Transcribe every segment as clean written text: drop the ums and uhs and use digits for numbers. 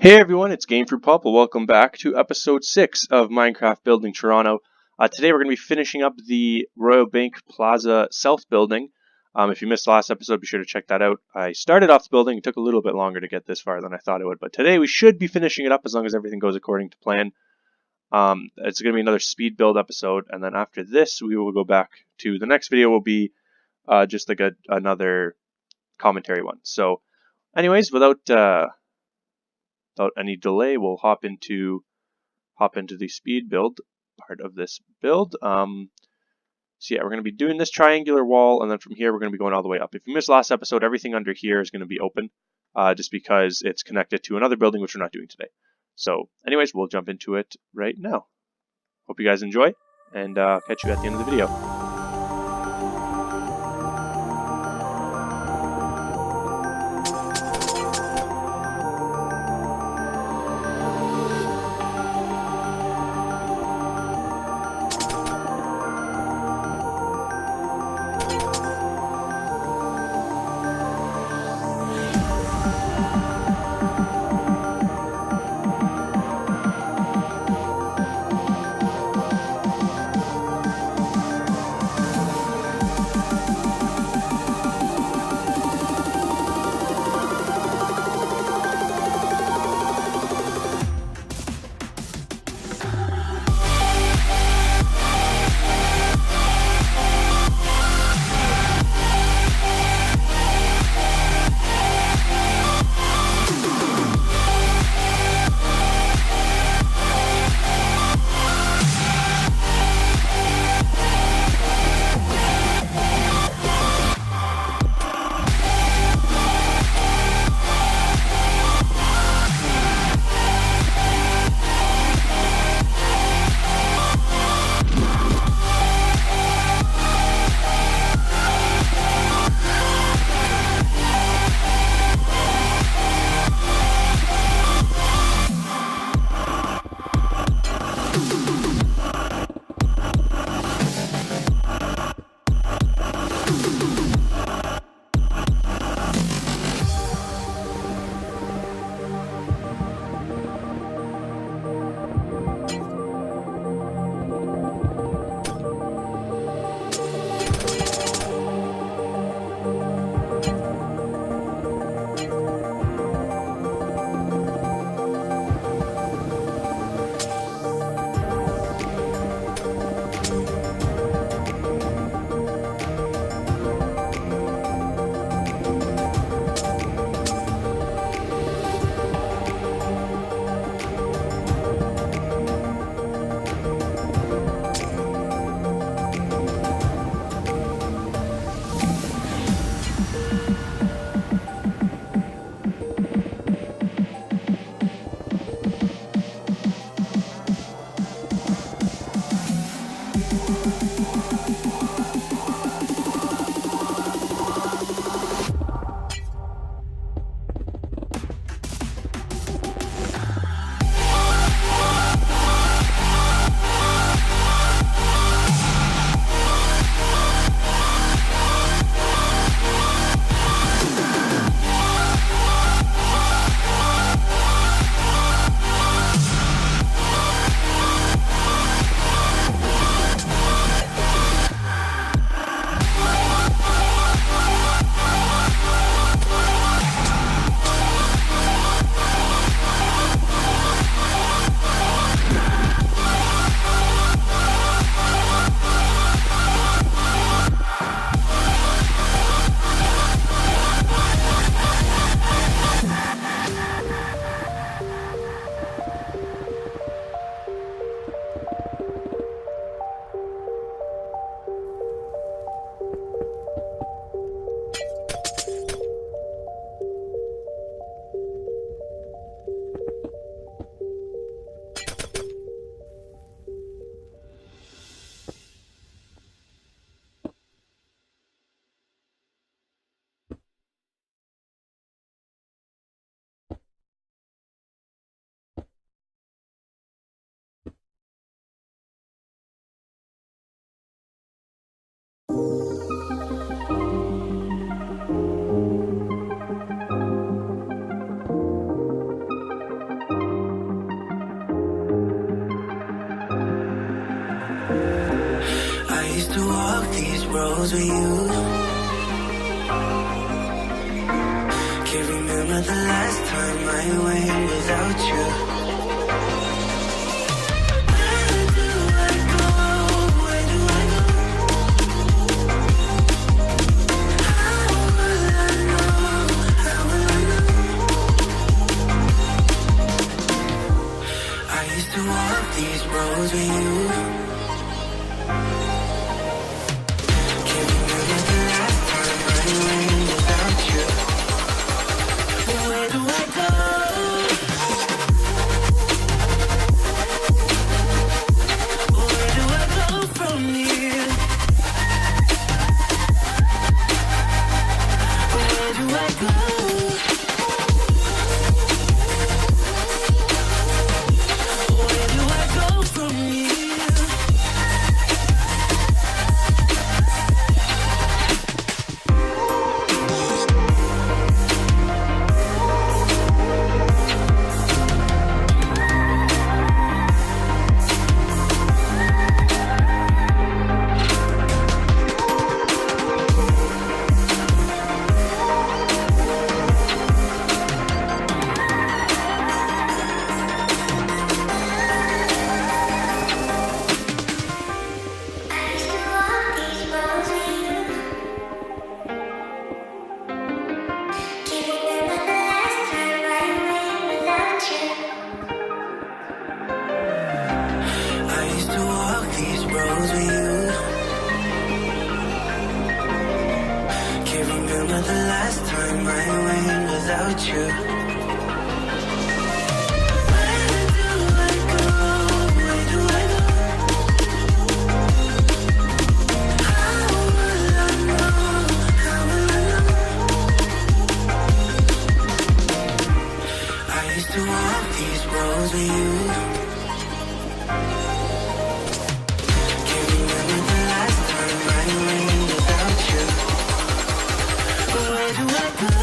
Hey everyone, it's Game Fruit Pulp. Welcome back to episode 6 of Minecraft Building Toronto. Today we're going to be finishing up the Royal Bank Plaza South building. If you missed the last episode, be sure to check that out. I started off the building. It took a little bit longer to get this far than I thought it would, but today we should be finishing it up as long as everything goes according to plan. It's going to be another speed build episode, and then after this we will go back to the next video will be just like another commentary one. So anyways, without any delay, we'll hop into the speed build part of this build. So yeah, we're going to be doing this triangular wall, and then from here we're going to be going all the way up. If you missed last episode, everything under here is going to be open, just because it's connected to another building, which we're not doing today. So anyways, we'll jump into it right now. Hope you guys enjoy, and catch you at the end of the video. roads with you. Can't remember the last time I went without you. Where do I go? Where do I go? How will I know? How will I know? I used to walk these roads with you. Can't remember the last time I went without you. Where do I go? Where do I go from here? Where do I go? Where do I go from here? I used to walk these roads with you. Can't remember the last time I went without you. Where do I go? Where do I go? How will I know? How will I know? I used to walk these roads with you. Can't remember the last time I went without you. Where do I go?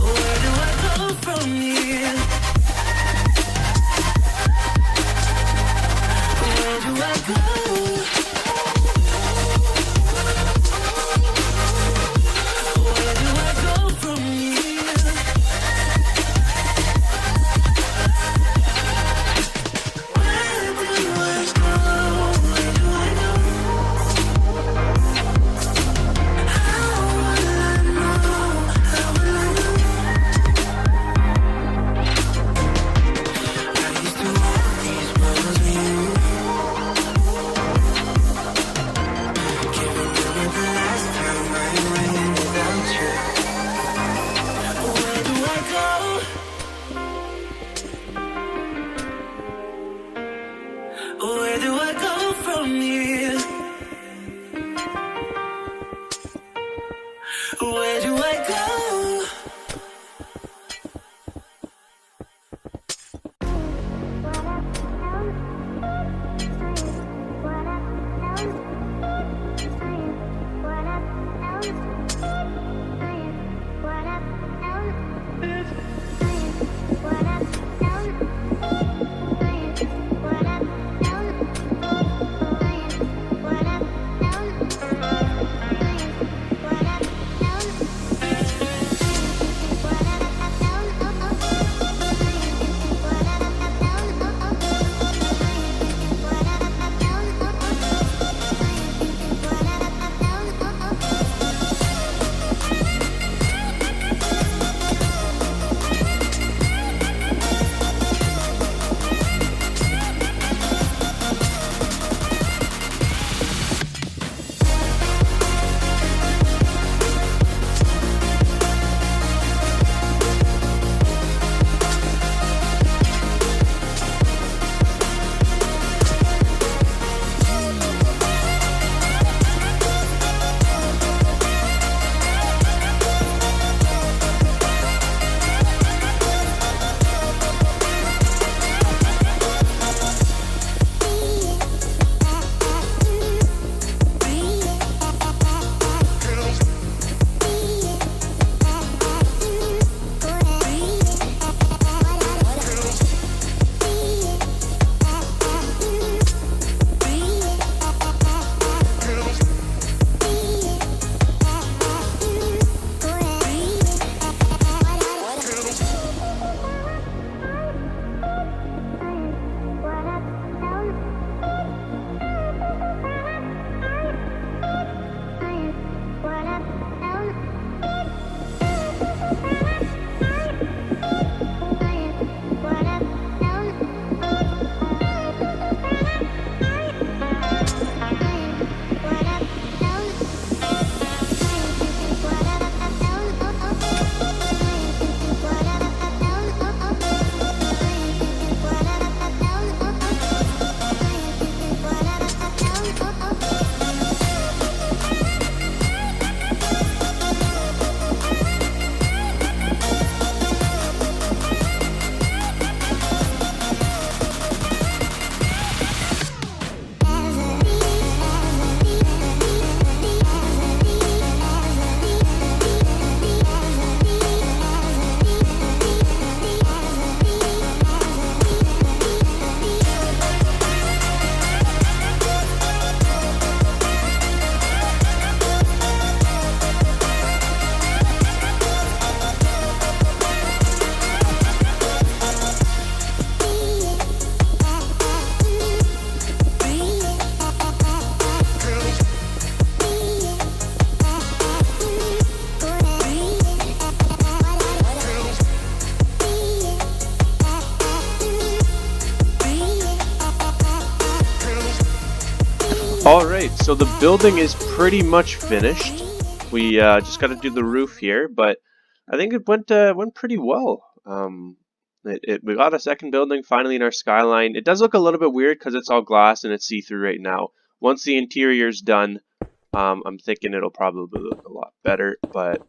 Where do I go from here? Where do I go? Where do I go from here? Where do I go? Where do I go? How will I know? How will I know? I used to walk these roads with you. Can't remember the last time I went without you. Where do I go? Where do I go from here? Where do I go? So the building is pretty much finished. We just got to do the roof here, but I think it went pretty well. We got a second building finally in our skyline. It does look a little bit weird because it's all glass and it's see-through right now. Once the interior's done, I'm thinking it'll probably look a lot better. But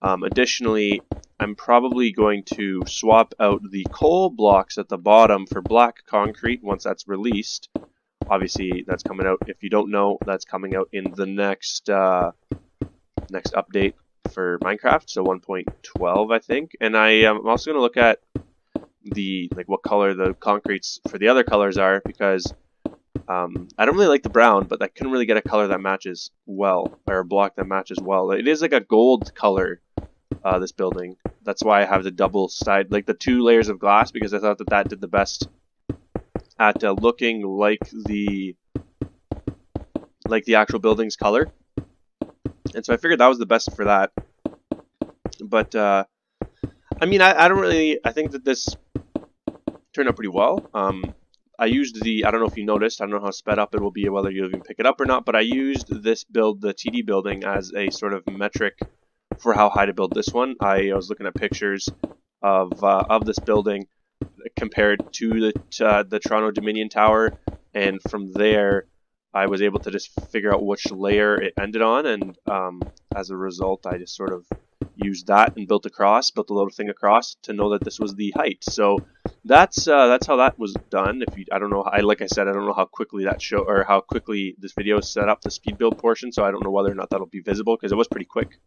additionally, I'm probably going to swap out the coal blocks at the bottom for black concrete once that's released. Obviously, that's coming out. If you don't know, that's coming out in the next update for Minecraft, so 1.12, I think. And I'm also going to look at the what color the concretes for the other colors are, because I don't really like the brown, but I couldn't really get a color that matches well, or a block that matches well. It is like a gold color, this building. That's why I have the double side, like the 2 layers of glass, because I thought that did the best at looking like the actual building's color. And so I figured that was the best for that. But I mean, I don't really, I think that this turned out pretty well. I used I don't know if you noticed, I don't know how sped up it will be, whether you'll even pick it up or not, but I used this build, the TD building, as a sort of metric for how high to build this one. I was looking at pictures of this building compared to the Toronto Dominion Tower, and from there I was able to just figure out which layer it ended on, and as a result I just sort of used that and built a little thing across to know that this was the height. So that's how that was done. I don't know, like I said, I don't know how quickly how quickly this video is set up, the speed build portion, so I don't know whether or not that'll be visible because it was pretty quick.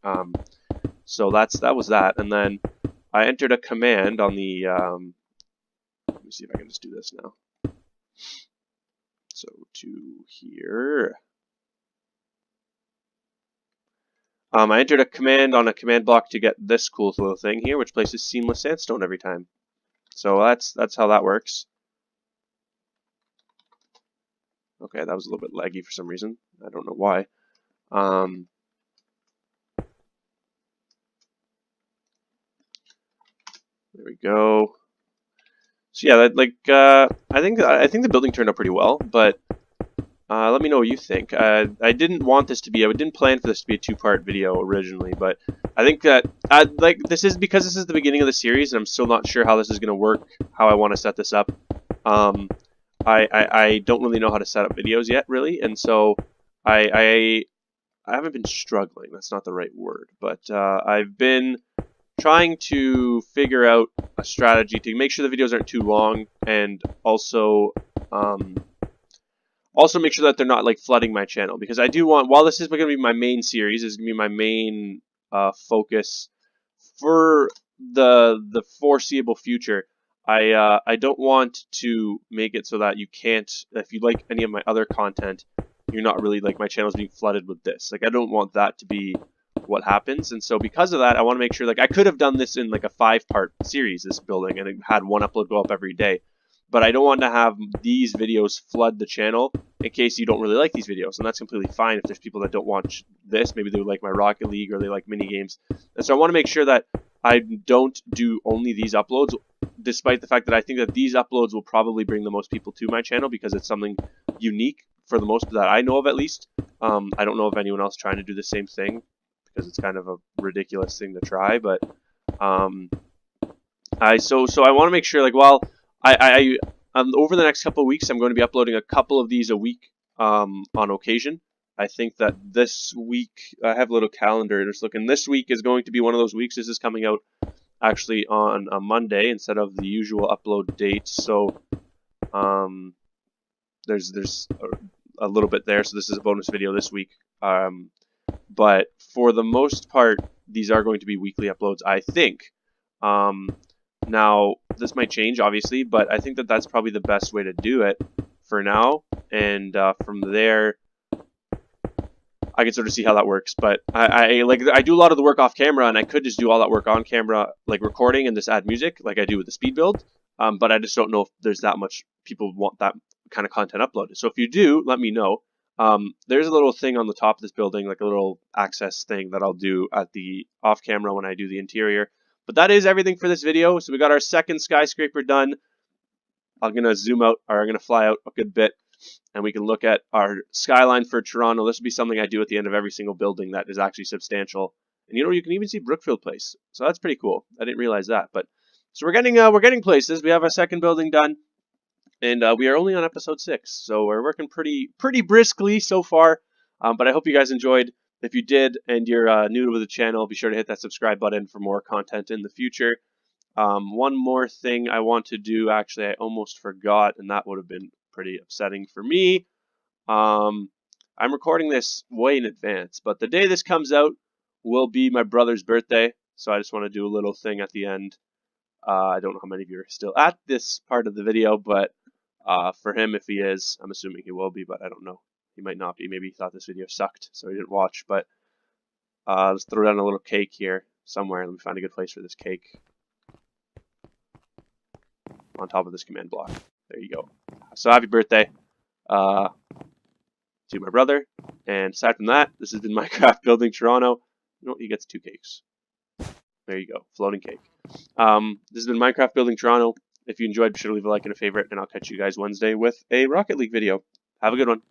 So that was that, and then I entered a command on the let me see if I can just do this now. So to here. I entered a command on a command block to get this cool little thing here, which places seamless sandstone every time. So that's how that works. Okay, that was a little bit laggy for some reason. I don't know why. There we go. So yeah, I think the building turned out pretty well, but let me know what you think. I didn't plan for this to be a 2-part video originally, but I think that this is because this is the beginning of the series, and I'm still not sure how this is going to work, how I want to set this up. I don't really know how to set up videos yet, really, and so I haven't been struggling. That's not the right word, but I've been trying to figure out a strategy to make sure the videos aren't too long, and also make sure that they're not flooding my channel, because I do want, while this is going to be my main series, is going to be my main focus for the foreseeable future. I don't want to make it so that you can't, if you like any of my other content, you're not really my channel's being flooded with this. I don't want that to be what happens, and so because of that, I want to make sure I could have done this in a 5-part series, this building, and it had one upload go up every day. But I don't want to have these videos flood the channel in case you don't really like these videos. And that's completely fine if there's people that don't watch this. Maybe they like my Rocket League or they like mini games. And so I want to make sure that I don't do only these uploads, despite the fact that I think that these uploads will probably bring the most people to my channel because it's something unique for the most that I know of, at least. I don't know of anyone else trying to do the same thing because it's kind of a ridiculous thing to try. But so I want to make sure over the next couple of weeks, I'm going to be uploading a couple of these a week on occasion. I think that this week, I have a little calendar just looking. This week is going to be one of those weeks. This is coming out actually on a Monday instead of the usual upload date. So there's a little bit there. So this is a bonus video this week. But for the most part, these are going to be weekly uploads, I think. Now, this might change, obviously, but I think that that's probably the best way to do it for now. And from there, I can sort of see how that works. But I do a lot of the work off camera, and I could just do all that work on camera, recording and just add music, like I do with the speed build. But I just don't know if there's that much people want that kind of content uploaded. So if you do, let me know. There's a little thing on the top of this building, like a little access thing that I'll do at the off camera when I do the interior. But that is everything for this video. So we got our second skyscraper done. I'm going to zoom out, or I'm going to fly out a good bit. and we can look at our skyline for Toronto. This will be something I do at the end of every single building that is actually substantial. And you can even see Brookfield Place, so that's pretty cool. I didn't realize that, but so we're getting places. We have our second building done, and we are only on episode 6, so we're working pretty briskly so far. But I hope you guys enjoyed. If you did, and you're new to the channel, be sure to hit that subscribe button for more content in the future. One more thing I want to do, actually, I almost forgot, and that would have been pretty upsetting for me. I'm recording this way in advance, but the day this comes out will be my brother's birthday, so I just want to do a little thing at the end. I don't know how many of you are still at this part of the video, but for him, if he is, I'm assuming he will be, but I don't know. He might not be. Maybe he thought this video sucked, so he didn't watch. But let's throw down a little cake here somewhere. Let me find a good place for this cake. On top of this command block. There you go. So happy birthday to my brother. And aside from that, this has been Minecraft Building Toronto. You know what? He gets 2 cakes. There you go. Floating cake. This has been Minecraft Building Toronto. If you enjoyed, be sure to leave a like and a favorite. And I'll catch you guys Wednesday with a Rocket League video. Have a good one.